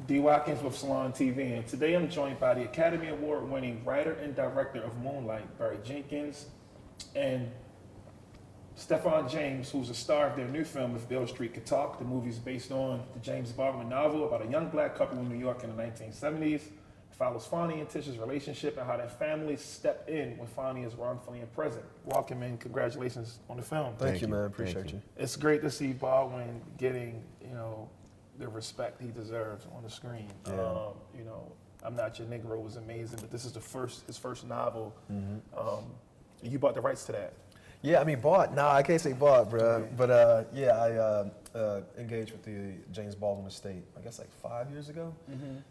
D. Watkins with Salon TV, and today I'm joined by the Academy Award-winning writer and director of Moonlight, Barry Jenkins, and Stephan James, who's a star of their new film, If Beale Street Could Talk. The movie is based on the James Baldwin novel about a young black couple in New York in the 1970s. It follows Fonnie and Tish's relationship and how their families step in when Fonnie is wrongfully imprisoned. Welcome and congratulations on the film. Thank you, man. Appreciate you. It's great to see Baldwin getting, the respect he deserves on the screen. Yeah. I'm Not Your Negro was amazing, but this is his first novel. You bought the rights to that. Yeah, I mean, bought. Nah, I can't say bought, bro. But I engaged with the James Baldwin estate, I guess like 5 years ago,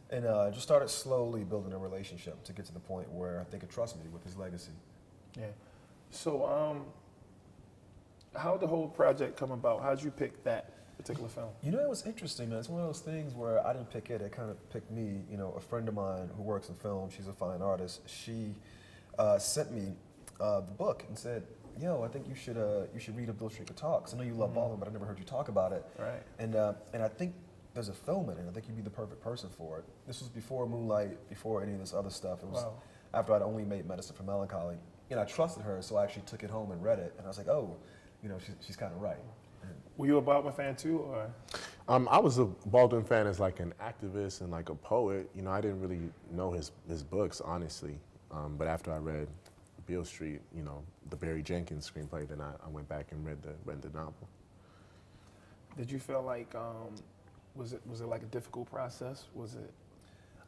and just started slowly building a relationship to get to the point where they could trust me with his legacy. Yeah. So, how did the whole project come about? How'd you pick that particular film? It was interesting, man. It's one of those things where I didn't pick it. It kind of picked me. A friend of mine who works in film, she's a fine artist. She sent me the book and said, I think you should read If Beale Street Could Talk. 'Cause I know you love Baldwin, but I never heard you talk about it. Right. And I think there's a film in it. I think you'd be the perfect person for it. This was before Moonlight, before any of this other stuff. It was after I'd only made Medicine for Melancholy. And I trusted her, so I actually took it home and read it. And I was like, she's kind of right. Were you a Baldwin fan too, or? I was a Baldwin fan as like an activist and like a poet. I didn't really know his books, honestly. But after I read Beale Street, the Barry Jenkins screenplay, then I went back and read the novel. Did you feel like was it like a difficult process? Was it?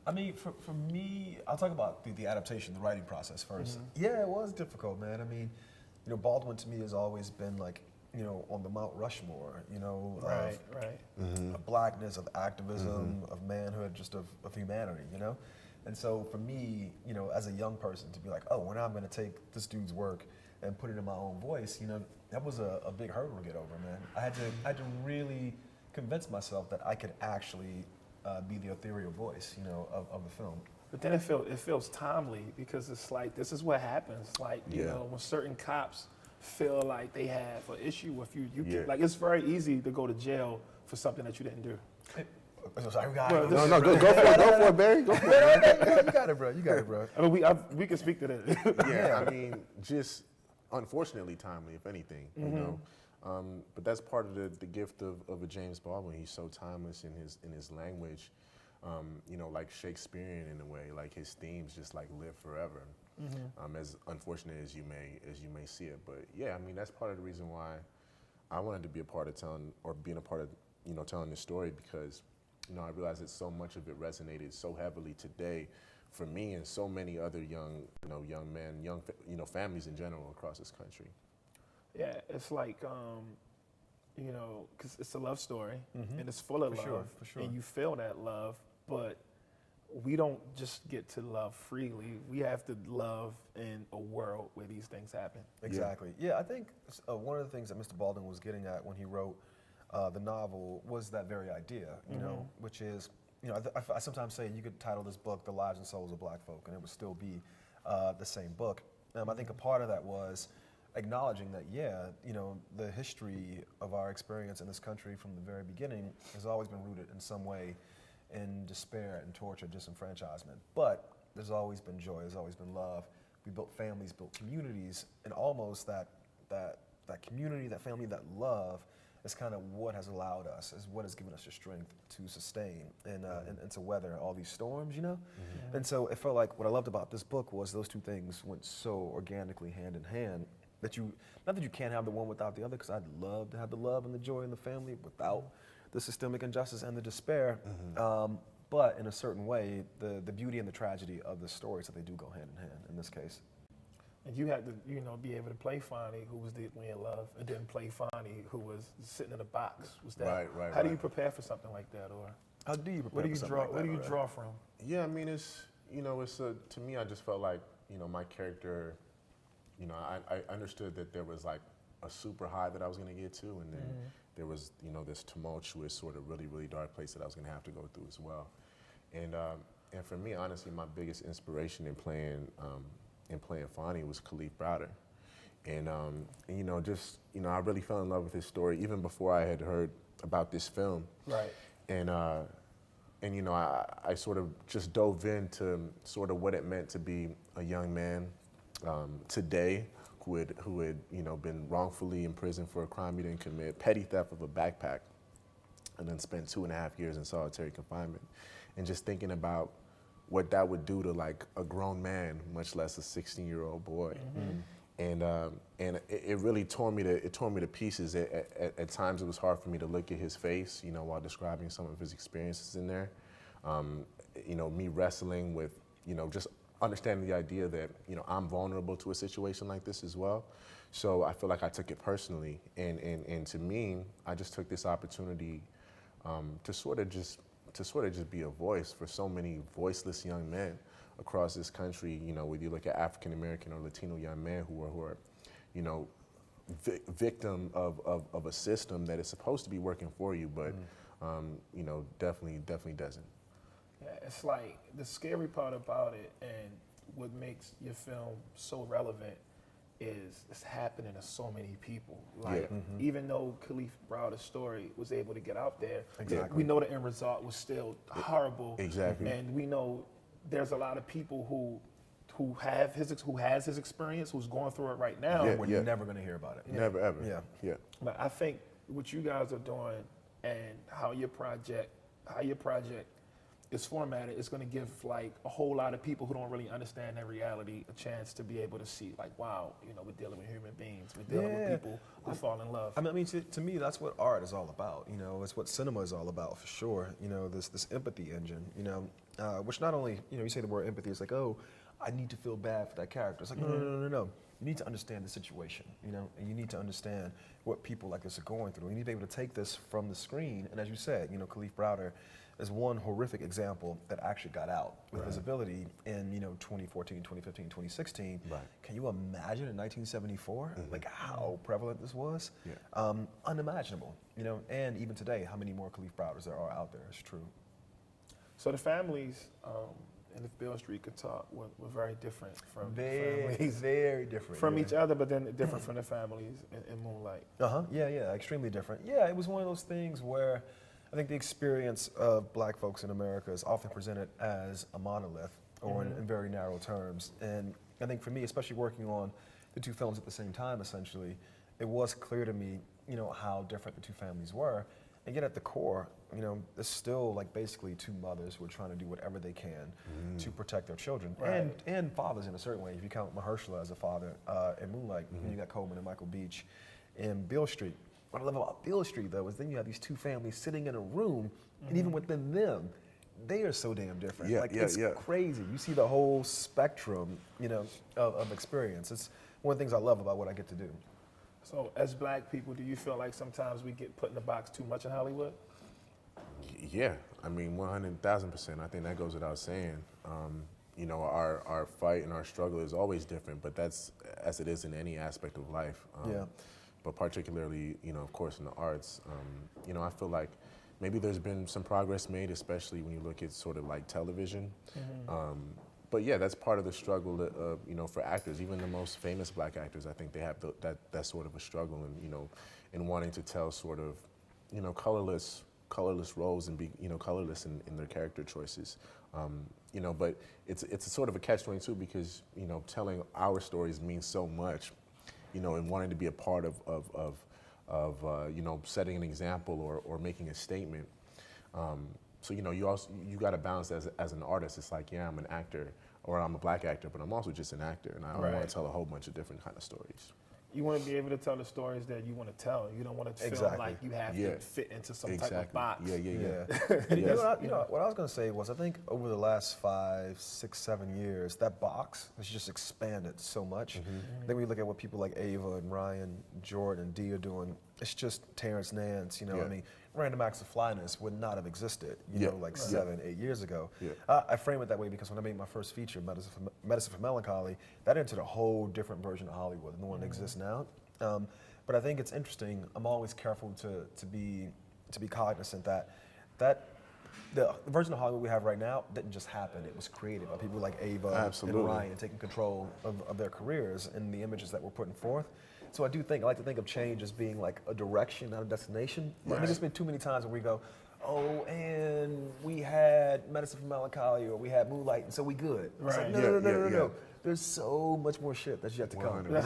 I mean, for me, I'll talk about the adaptation, the writing process first. Yeah, it was difficult, man. I mean, Baldwin to me has always been like, on the Mount Rushmore, right. Of blackness, of activism, of manhood, just of humanity, And so for me, as a young person to be like, oh, when I'm going to take this dude's work and put it in my own voice, that was a big hurdle to get over, man. I had to really convince myself that I could actually be the ethereal voice, of the film. But then it feels timely because it's like, this is what happens. Like, when certain cops feel like they have an issue with you, like it's very easy to go to jail for something that you didn't do. Sorry, No, go for it, Barry. Go for it. You got it, bro. I mean, we can speak to that. Yeah, I mean, just unfortunately timely, if anything, But that's part of the gift of a James Baldwin. He's so timeless in his language, like Shakespearean in a way. Like his themes just like live forever. As unfortunate as you may see it, but yeah, I mean that's part of the reason why I wanted to be a part of being a part of telling this story, because I realized that so much of it resonated so heavily today for me and so many other young men, families in general across this country. Yeah, it's like, because it's a love story and it's full of love, for sure. And you feel that love, but we don't just get to love freely. We have to love in a world where these things happen. Exactly. Yeah, I think one of the things that Mr. Baldwin was getting at when he wrote the novel was that very idea, which is, I sometimes say you could title this book The Lives and Souls of Black Folk, and it would still be the same book. I think a part of that was acknowledging that, the history of our experience in this country from the very beginning has always been rooted in some way in despair and torture, disenfranchisement. But there's always been joy, there's always been love. We built families, built communities, and almost that community, that family, that love is kind of what has allowed us, is what has given us the strength to sustain and to weather all these storms, And so it felt like what I loved about this book was those two things went so organically hand in hand that not that you can't have the one without the other, because I'd love to have the love and the joy in the family without the systemic injustice and the despair. But in a certain way, the beauty and the tragedy of the stories, that they do go hand in hand in this case. And you had to, be able to play Fonnie, who was deeply in love, and then play Fonnie, who was sitting in a box. Was that right? How do you prepare for something like that, or how do you prepare? Where do you draw from? Yeah, I mean, it's to me, I just felt like my character, I understood that there was like a super high that I was going to get to, and then there was this tumultuous sort of really, really dark place that I was going to have to go through as well. And for me, honestly, my biggest inspiration in playing Fonnie was Khalif Browder. And I really fell in love with his story even before I had heard about this film. Right. And you know, I sort of just dove into sort of what it meant to be a young man today who had you know, been wrongfully imprisoned for a crime he didn't commit, petty theft of a backpack, and then spent 2.5 years in solitary confinement, and just thinking about what that would do to like a grown man, much less a 16-year-old boy. And it really tore me to pieces. At times it was hard for me to look at his face, you know, while describing some of his experiences in there. You know, me wrestling with, you know, just understanding the idea that, you know, I'm vulnerable to a situation like this as well. So I feel like I took it personally, and to me, I just took this opportunity to sort of just be a voice for so many voiceless young men across this country. You know, whether you look at African American or Latino young men who are you know, victim of a system that is supposed to be working for you, but you know, definitely doesn't. Yeah, it's like the scary part about it, and what makes your film so relevant is it's happening to so many people. Like, even though Kalief Browder's story was able to get out there, we know the end result was still horrible. Exactly. And we know there's a lot of people who has his experience, who's going through it right now. We're never going to hear about it. Never ever. Yeah. But I think what you guys are doing and how your project is formatted is going to give like a whole lot of people who don't really understand their reality a chance to be able to see, like, wow, you know, we're dealing with human beings, we're dealing with people who fall in love. I mean, to me, that's what art is all about. You know, it's what cinema is all about, for sure. You know, this empathy engine. You know, which not only, you know, you say the word empathy, it's like, oh, I need to feel bad for that character. It's like, no. You need to understand the situation, you know, and you need to understand what people like this are going through. You need to be able to take this from the screen, and as you said, you know, Kalief Browder is one horrific example that actually got out with visibility in, you know, 2014, 2015, 2016. Right. Can you imagine in 1974, like how prevalent this was? Unimaginable, you know, and even today, how many more Kalief Browders there are out there, it's true. So the families and if Beale Street Could Talk were very different from families. Very different. From each other, but then different from the families in Moonlight. Yeah, extremely different. Yeah, it was one of those things where I think the experience of black folks in America is often presented as a monolith or in very narrow terms. And I think for me, especially working on the two films at the same time, essentially, it was clear to me, you know, how different the two families were. And yet at the core, you know, it's still like basically two mothers who are trying to do whatever they can to protect their children. Right. And fathers in a certain way. If you count Mahershala as a father in Moonlight, and you got Coleman and Michael Beach in Beale Street. What I love about Beale Street, though, is then you have these two families sitting in a room, and even within them, they are so damn different. It's crazy. You see the whole spectrum, you know, of experience. It's one of the things I love about what I get to do. So as black people, do you feel like sometimes we get put in the box too much in Hollywood? Yeah, I mean, 100,000%. I think that goes without saying. You know, our fight and our struggle is always different, but that's as it is in any aspect of life. But particularly, you know, of course, in the arts, you know, I feel like maybe there's been some progress made, especially when you look at sort of like television. But yeah, that's part of the struggle, you know, for actors. Even the most famous black actors, I think they have that sort of a struggle, and you know, in wanting to tell sort of, you know, colorless roles and be, you know, colorless in their character choices. You know, but it's a sort of a catch-22 because, you know, telling our stories means so much, you know, and wanting to be a part of you know, setting an example or making a statement. So, you know, you got to balance as an artist. It's like, yeah, I'm an actor or I'm a black actor, but I'm also just an actor, and I want to tell a whole bunch of different kind of stories. You want to be able to tell the stories that you want to tell. You don't want to feel like you have to fit into some type of box. You know, what I was going to say was I think over the last 5, 6, 7 years, that box has just expanded so much. Then we look at what people like Ava and Ryan, Jordan, and Dee are doing. It's just Terrence Nance, you know, I mean, Random Acts of Flyness would not have existed, you know, like 7, 8 years ago. I frame it that way because when I made my first feature, Medicine for Melancholy, that entered a whole different version of Hollywood than the one that exists now. But I think it's interesting. I'm always careful to be cognizant that the version of Hollywood we have right now didn't just happen. It was created by people like Ava and Ryan taking control of their careers and the images that we're putting forth. So I like to think of change as being like a direction, not a destination. I think there's been too many times where we go, oh, and we had Medicine for Melancholy, or we had Moonlight, and so we good. It's like, Right. no. There's so much more shit that's yet to come. 100%. Then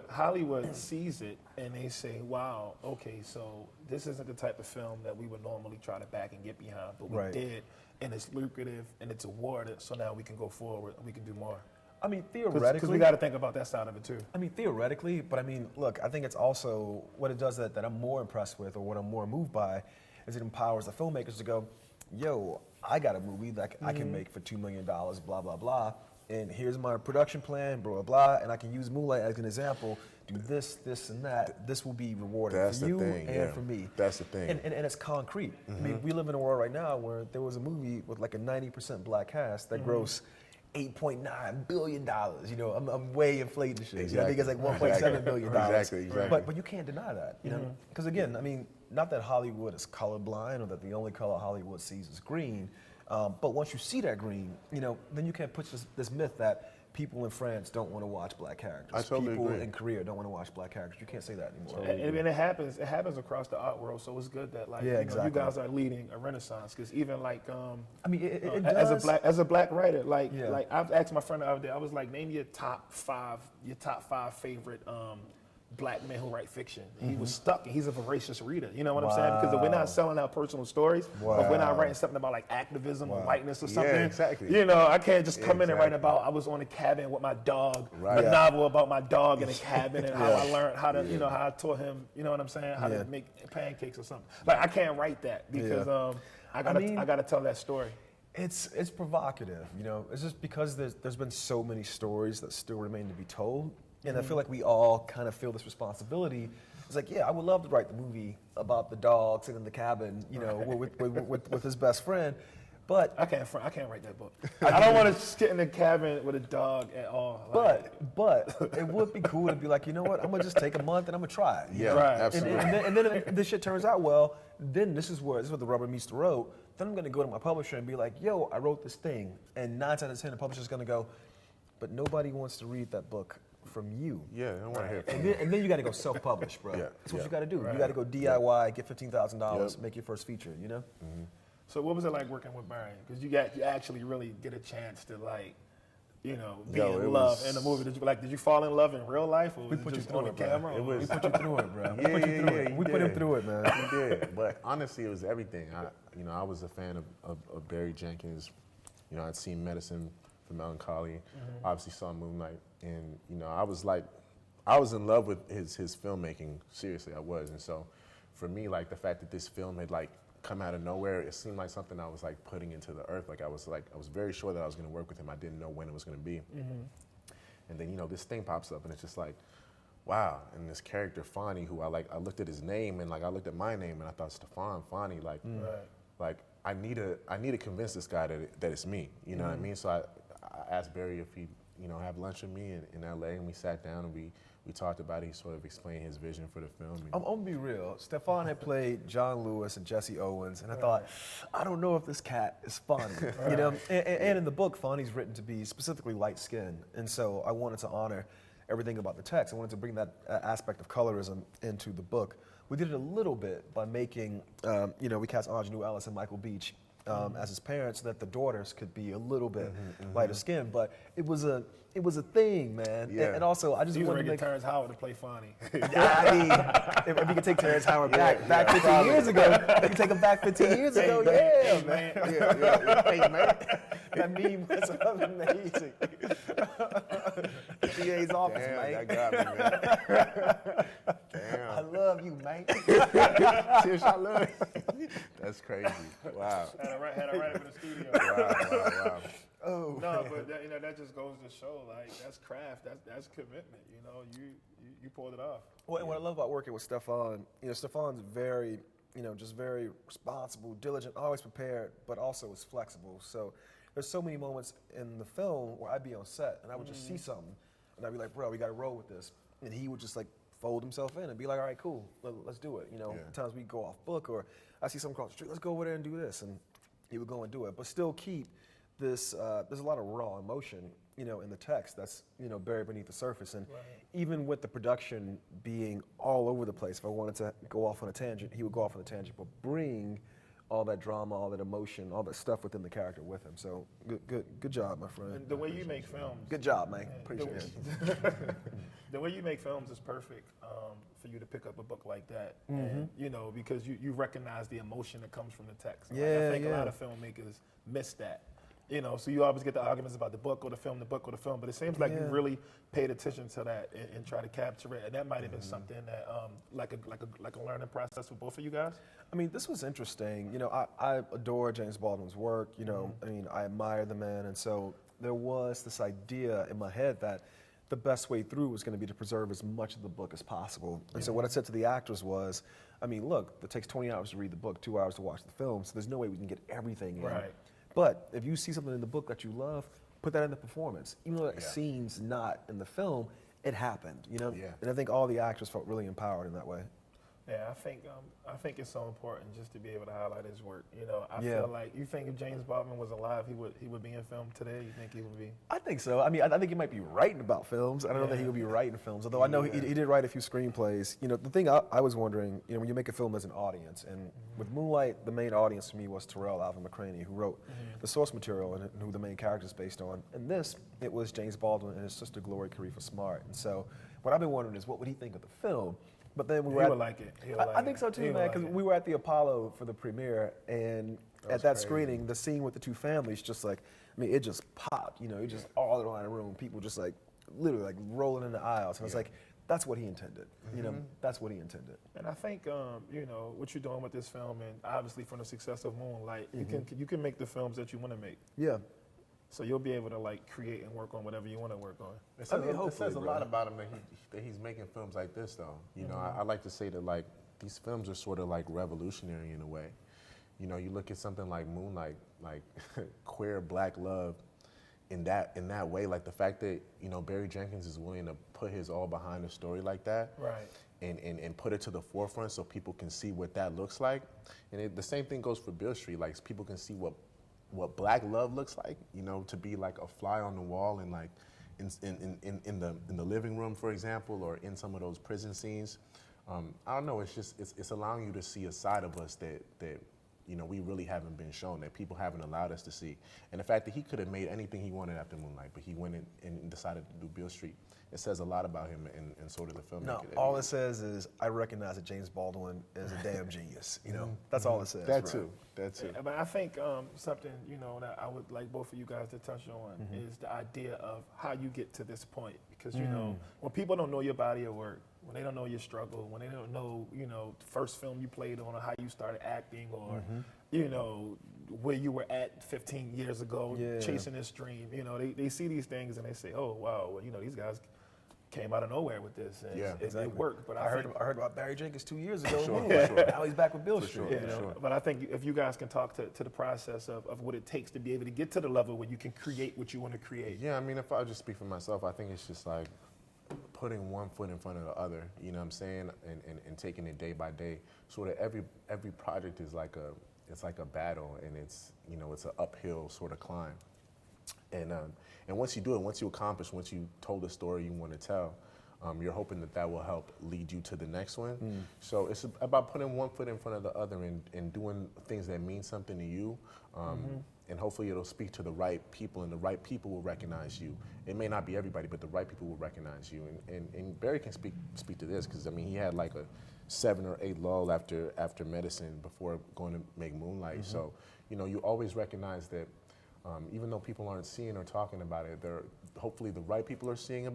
Hollywood sees it and they say, wow, okay, so this isn't the type of film that we would normally try to back and get behind, but we Right. did, and it's lucrative and it's awarded, so now we can go forward and we can do more. I mean, Because theoretically, we got to think about that side of it too. I mean, theoretically, but I mean, look, I think it's also what it does that I'm more impressed with, or what I'm more moved by, is it empowers the filmmakers to go, yo, I got a movie that I can make for $2 million, blah, blah, blah, and here's my production plan, blah, blah, blah, and I can use Moonlight as an example, do this, this, and that. This will be rewarding That's for the you thing, and yeah. for me. That's the thing. And it's concrete. I mean, we live in a world right now where there was a movie with like a 90% black cast that grossed $8.9 billion. You know, I'm way inflating shit. Exactly. You know, I think it's like $1.7 billion. Exactly. But you can't deny that. You know, because again, I mean, not that Hollywood is colorblind or that the only color Hollywood sees is green, but once you see that green, you know, then you can't push this myth that people in France don't want to watch black characters. I totally people agree. in Korea don't want to watch black characters. You can't say that anymore. And it happens across the art world, so it's good that like Yeah, you know, exactly. you guys are leading a renaissance, because even like I mean, it as does. a black writer, like Yeah. like I've asked my friend the other day, I was like, name your top five favorite black men who write fiction. He was stuck, and he's a voracious reader. You know what I'm saying? Because if we're not selling our personal stories, if we're not writing something about like activism or whiteness or something, exactly. you know, I can't just come in and write about I was on a cabin with my dog, Right. a novel about my dog in a cabin and how I learned how to, you know, how I taught him, you know what I'm saying, how to make pancakes or something. Like I can't write that because I gotta tell that story. It's provocative, you know. It's just because there's been so many stories that still remain to be told, and I feel like we all kind of feel this responsibility. It's like, yeah, I would love to write the movie about the dog sitting in the cabin, you know, with his best friend, but I can't write that book. I don't want to sit in the cabin with a dog at all. Like, but it would be cool to be like, you know what, I'm gonna just take a month and I'm gonna try it. Yeah, Right. absolutely. And then if this shit turns out well, then this is where the rubber meets the road. Then I'm gonna go to my publisher and be like, yo, I wrote this thing, and 9 times out of 10 the publisher's gonna go, but nobody wants to read that book from you. Yeah, I don't want to hear from And you. then you got to go self-publish, bro. Yeah, That's what yeah. you got to do. Right. You got to go DIY, get $15,000, Yep. make your first feature. You know. so what was it like working with Barry? Because you actually really get a chance to like, you know, be Yo, in it love was- in the movie. Did you fall in love in real life, or was put it you just through on the it, bro. camera? It or- was- We put you through it, bro. We Yeah, put you through yeah, it. you We put him did. through it, man. He did, but honestly, it was everything. I was a fan of Barry Jenkins. You know, I'd seen Medicine for Melancholy. Obviously, saw Moonlight, and you know, I was in love with his filmmaking. Seriously, I was. And so, for me, like the fact that this film had like come out of nowhere, it seemed like something I was like putting into the earth. I was very sure that I was going to work with him. I didn't know when it was going to be. And then, you know, this thing pops up, and it's just like, wow. And this character, Fonny, who I looked at his name, and like I looked at my name, and I thought, Stephan, Fonny, like, like I need to convince this guy that it's me. You know what I mean? So I asked Barry if he'd, you know, have lunch with me in LA, and we sat down and we talked about it. He sort of explained his vision for the film. And I'm gonna be real. Stephan had played John Lewis and Jesse Owens, and I thought, I don't know if this cat is funny, you know. And in the book, Fonny's written to be specifically light skinned, and so I wanted to honor everything about the text. I wanted to bring that aspect of colorism into the book. We did it a little bit by making, you know, we cast Ingenue Ellis and Michael Beach as his parents, so that the daughters could be a little bit lighter skinned. But it was a thing, man. Yeah. And also, I just He was wanted ready to to make. Terrence Howard to play Fonny. I mean, if you could take Terrence Howard back 15 years ago, you could take him back 15 years ago. Yeah, man. Hey, man. That meme was amazing. DA's office, Damn, man. that got me, man. Damn. I love you, man. Tish, I love you. That's crazy. Wow. had I write it in the studio. Wow. Oh, No, but that, you know, that just goes to show, like, that's craft, that's commitment. You know, you pulled it off. Well, and what I love about working with Stephan, you know, Stephan's very, you know, just very responsible, diligent, always prepared, but also is flexible. So there's so many moments in the film where I'd be on set and I would just see something and I'd be like, bro, we got to roll with this. And he would just like fold himself in and be like, all right, cool, let's do it. You know, times we go off book or I see something across the street, let's go over there and do this. And he would go and do it, but still keep this, there's a lot of raw emotion, you know, in the text that's, you know, buried beneath the surface. And even with the production being all over the place, if I wanted to go off on a tangent, he would go off on a tangent, but bring all that drama, all that emotion, all that stuff within the character with him. So good job, my friend. And the way you make films. Good job, man. Appreciate it. The way you make films is perfect for you to pick up a book like that, and, you know, because you recognize the emotion that comes from the text. Like, I think a lot of filmmakers miss that. You know, so you always get the arguments about the book or the film, but it seems like you really paid attention to that and try to capture it, and that might have been something that, like a learning process for both of you guys. I mean, this was interesting. You know, I adore James Baldwin's work. You know, I mean, I admire the man, and so there was this idea in my head that the best way through was going to be to preserve as much of the book as possible. And so what I said to the actors was, I mean, look, it takes 20 hours to read the book, 2 hours to watch the film, so there's no way we can get everything in. Right. But if you see something in the book that you love, put that in the performance. Even though that scene's not in the film, it happened, you know? Yeah. And I think all the actors felt really empowered in that way. Yeah, I think it's so important just to be able to highlight his work. You know, I feel like, you think if James Baldwin was alive, he would be in film today? You think he would be? I think so. I mean, I think he might be writing about films. I don't know that he would be writing films, although I know he did write a few screenplays. You know, the thing I was wondering, you know, when you make a film as an audience, and with Moonlight, the main audience for me was Terrell Alvin McCraney, who wrote the source material and who the main character is based on. And this, it was James Baldwin and his sister Gloria Khalifa Smart. And so what I've been wondering is, what would he think of the film? But then we were He would like it. I think so too, man, because we were at the Apollo for the premiere, and at that screening, the scene with the two families, just like, I mean, it just popped, you know, it just all around the room, people just like, literally like rolling in the aisles. And I was like, that's what he intended, you know, that's what he intended. And I think, you know, what you're doing with this film, and obviously from the success of Moonlight, you can make the films that you want to make. Yeah. So you'll be able to like create and work on whatever you want to work on. It says a lot about him that he's making films like this, though. You know, I like to say that like these films are sort of like revolutionary in a way. You know, you look at something like Moonlight, like queer black love, in that way, like the fact that, you know, Barry Jenkins is willing to put his all behind a story like that, right? And put it to the forefront so people can see what that looks like. And the same thing goes for Beale Street, like people can see what black love looks like, you know, to be like a fly on the wall and like in the living room, for example, or in some of those prison scenes. I don't know, it's allowing you to see a side of us that you know, we really haven't been shown, that people haven't allowed us to see. And the fact that he could have made anything he wanted after Moonlight, but he went and decided to do Beale Street, it says a lot about him and sort of the filmmaker. No, all it says is, I recognize that James Baldwin is a damn genius, you know? That's all it says. That too. But I think something, you know, that I would like both of you guys to touch on is the idea of how you get to this point. Because, you know, when people don't know your body of work, when they don't know your struggle, when they don't know, you know, the first film you played on or how you started acting, or, you know, where you were at 15 years ago chasing this dream, you know, they see these things and they say, oh, wow, well, you know, these guys came out of nowhere with this. And it worked. But I heard about Barry Jenkins 2 years ago. Sure. Now he's back with Beale Street. You know? But I think if you guys can talk to the process of what it takes to be able to get to the level where you can create what you want to create. Yeah, I mean, if I just speak for myself, I think it's just like putting one foot in front of the other, you know what I'm saying, and taking it day by day. Sort of every project is like a battle, and it's, you know, it's an uphill sort of climb. And once you do it, once you accomplish, once you told the story you want to tell, you're hoping that will help lead you to the next one. So it's about putting one foot in front of the other and doing things that mean something to you. And hopefully it'll speak to the right people, and the right people will recognize you. It may not be everybody, but the right people will recognize you. And Barry can speak to this, because I mean, he had like a 7 or 8 lull after medicine before going to make Moonlight. So, you know, you always recognize that even though people aren't seeing or talking about it, hopefully the right people are seeing it,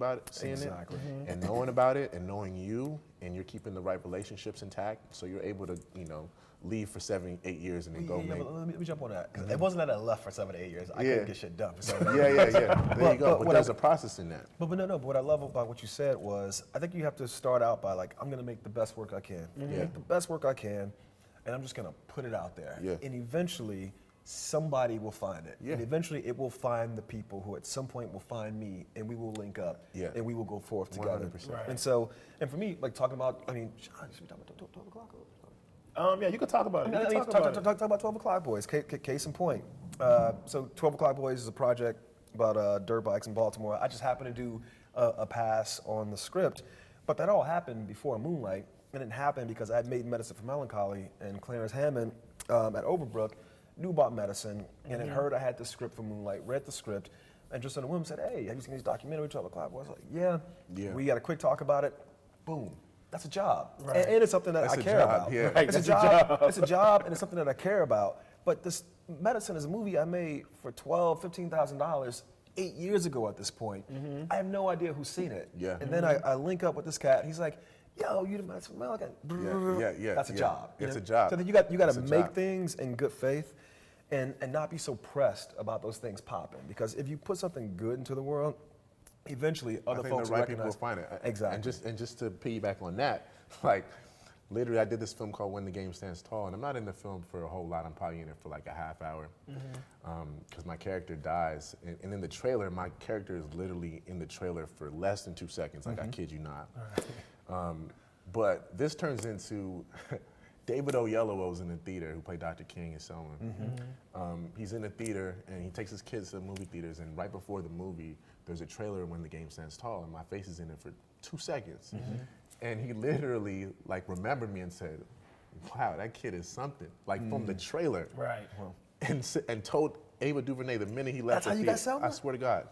and knowing about it, and knowing you, and you're keeping the right relationships intact, so you're able to, you know, leave for 7, 8 years and then go make. But let me jump on that, because it wasn't that I left for 7 to 8 years. I couldn't get shit done for 7 to 8 years. There you go. But there's a process in that. But what I love about what you said was, I think you have to start out by like, I'm gonna make the best work I can. Make the best work I can, and I'm just gonna put it out there. And eventually, somebody will find it. And eventually it will find the people who at some point will find me, and we will link up, and we will go forth together. 100%. Right. And so, and for me, like talking about, I mean, Sean, should we talk about 12 o'clock? Yeah, you can talk about it. Talk about 12 O'Clock Boys, case in point. So 12 O'Clock Boys is a project about dirt bikes in Baltimore. I just happened to do a pass on the script, but that all happened before Moonlight, and it happened because I had made Medicine for Melancholy, and Clarence Hammond at Overbrook, knew about medicine, and had heard I had the script for Moonlight, read the script, and just in the room said, hey, have you seen this documentary, 12 o'clock? I was like, yeah. We got a quick talk about it. Boom. That's a job. Right. And it's something that I care about. Yeah. Right, It's a job. It's a job, and it's something that I care about. But this medicine is a movie I made for $12,000, $15,000 8 years ago at this point. I have no idea who's seen it. Yeah. And then I link up with this cat. He's like, yo, you the medicine? Well, Yeah. That's a job. It's a job. So then you got to make job. things in good faith and not be so pressed about those things popping. Because if you put something good into the world, eventually other I think folks the right will people will recognize. find it. Exactly. And just to piggyback on that, like literally I did this film called When the Game Stands Tall, and I'm not in the film for a whole lot. I'm probably in it for like a half hour because my character dies. And in the trailer, my character is literally in the trailer for less than 2 seconds. Like I kid you not. But this turns into David Oyelowo's in the theater, who played Dr. King in Selma. He's in the theater, and he takes his kids to the movie theaters, and right before the movie, there's a trailer When the Game Stands Tall, and my face is in it for 2 seconds. And he literally like remembered me and said, wow, that kid is something, like from the trailer. Right. And told Ava DuVernay the minute he left That's how the you theater. got Selma? I swear to God.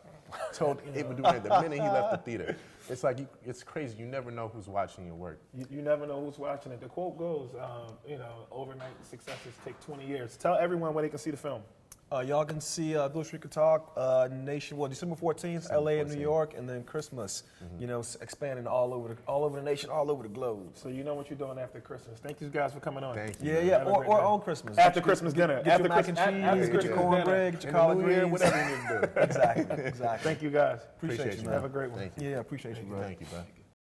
Told Ava DuVernay the minute he left the theater. It's like, it's crazy. You never know who's watching your work. You never know who's watching it. The quote goes, overnight successes take 20 years. Tell everyone where they can see the film. Y'all can see Beale Street Could Talk December 14th, LA and New York, and then Christmas, expanding all over the nation, all over the globe. So you know what you're doing after Christmas. Thank you guys for coming on. Thank you. Yeah, Have a great or day. on Christmas. After Christmas dinner. Get After your mac and Christmas- after cheese, get your Christmas cornbread, get your collard In the new year, greens. whatever you need to do. Exactly. Thank you guys. Appreciate you, man. Have a great one. Thank you. Yeah, appreciate you, bro. Thank you, bro.